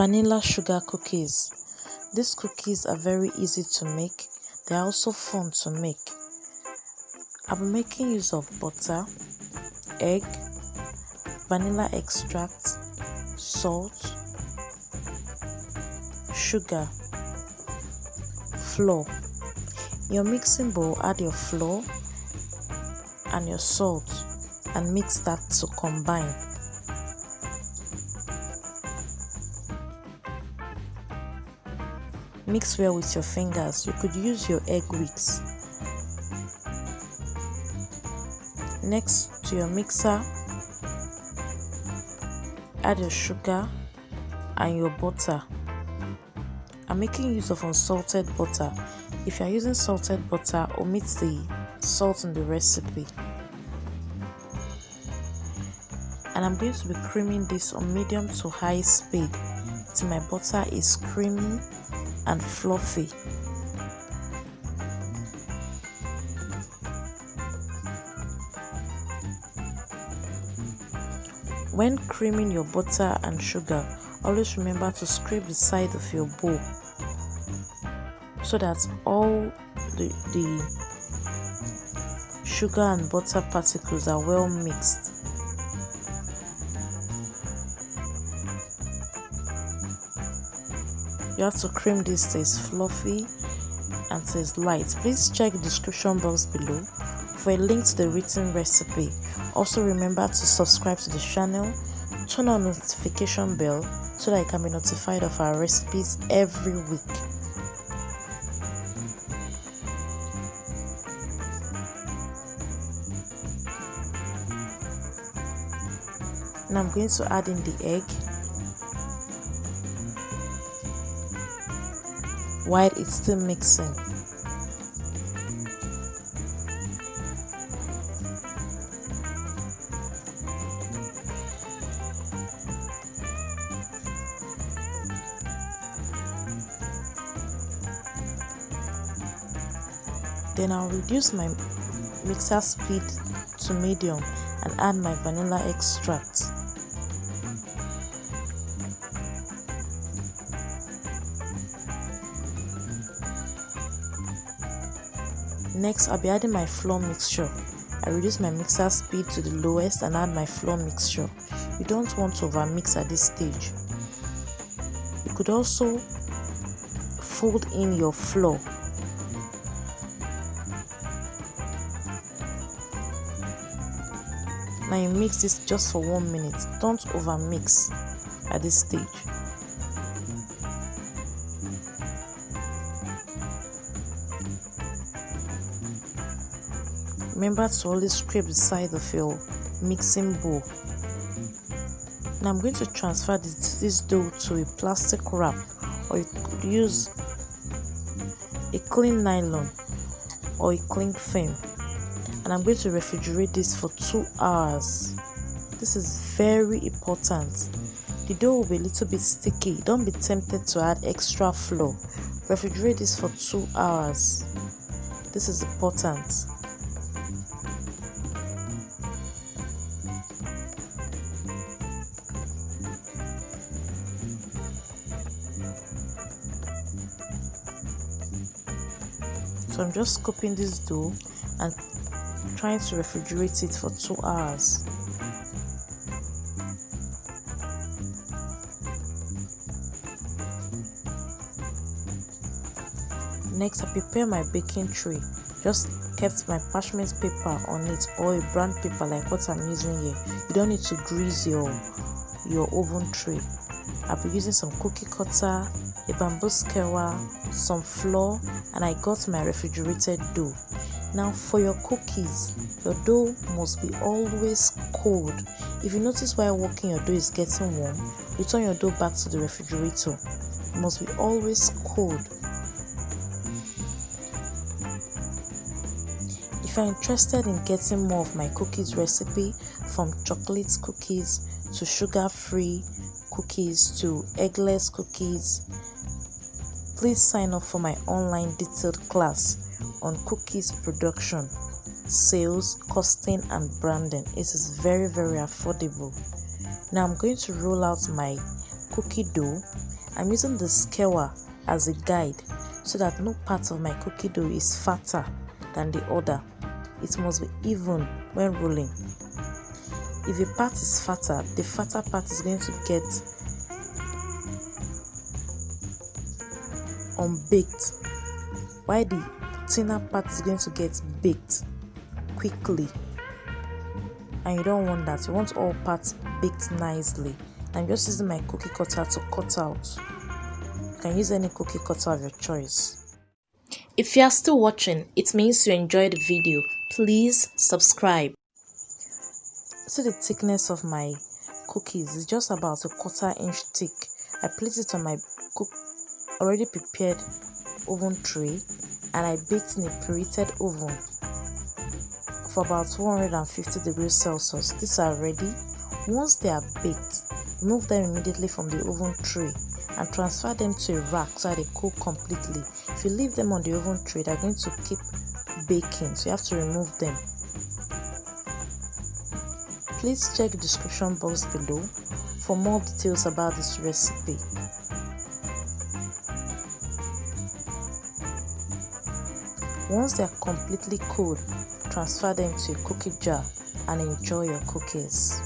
Vanilla sugar cookies. These cookies are very easy to make. They are also fun to make. I'll be making use of butter, egg, vanilla extract, salt, sugar, flour. In your mixing bowl, add your flour and your salt and mix that to combine. Mix well with your fingers. You could use your egg whips. Next to your mixer, add your sugar and your butter. I'm making use of unsalted butter. If you are using salted butter, omit the salt in the recipe. And I'm going to be creaming this on medium to high speed till my butter is creamy and fluffy. When creaming your butter and sugar, always remember to scrape the side of your bowl so that all the sugar and butter particles are well mixed. You have to cream this till it's fluffy and till it's light. Please check the description box below for a link to the written recipe. Also remember to subscribe to the channel, turn on notification bell so that you can be notified of our recipes every week. Now I'm going to add in the egg while it's still mixing. Then I'll reduce my mixer speed to medium and add my vanilla extract. Next, I'll be adding my flour mixture. I reduce my mixer speed to the lowest and add my flour mixture. You don't want to overmix at this stage. You could also fold in your flour. Now you mix this just for 1 minute. Don't overmix at this stage. Remember to always scrape the side of your mixing bowl. Now I'm going to transfer this dough to a plastic wrap, or you could use a clean nylon or a cling film. And I'm going to refrigerate this for 2 hours. This is very important. The dough will be a little bit sticky. Don't be tempted to add extra flour. Refrigerate this for 2 hours. This is important. So I'm just scooping this dough and trying to refrigerate it for 2 hours. Next, I prepare my baking tray. Just kept my parchment paper on it or a brown paper like what I'm using here. You don't need to grease your oven tray. I'll be using some cookie cutter, a bamboo skewer, some flour, and I got my refrigerated dough. Now for your cookies, your dough must be always cold. If you notice while working your dough is getting warm, return your dough back to the refrigerator. It must be always cold. If you're interested in getting more of my cookies recipe, from chocolate cookies to sugar-free cookies to eggless cookies, please sign up for my online detailed class on cookies production, sales, costing and branding. It is very affordable. Now I'm going to roll out my cookie dough I'm using the skewer as a guide so that no part of my cookie dough is fatter than the other. It must be even when rolling. If a part is fatter, the fatter part is going to get unbaked, while the thinner part is going to get baked quickly. And you don't want that. You want all parts baked nicely. I'm just using my cookie cutter to cut out. You can use any cookie cutter of your choice. If you are still watching, it means you enjoyed the video. Please subscribe. See the thickness of my cookies is just about a 1/4 inch thick. I place it on my already prepared oven tray and I baked in a preheated oven for about 150 degrees Celsius. These are ready. Once they are baked, remove them immediately from the oven tray and transfer them to a rack so that they cool completely. If you leave them on the oven tray, they're going to keep baking, so you have to remove them. Please check the description box below for more details about this recipe. Once they are completely cooled, transfer them to a cookie jar and enjoy your cookies.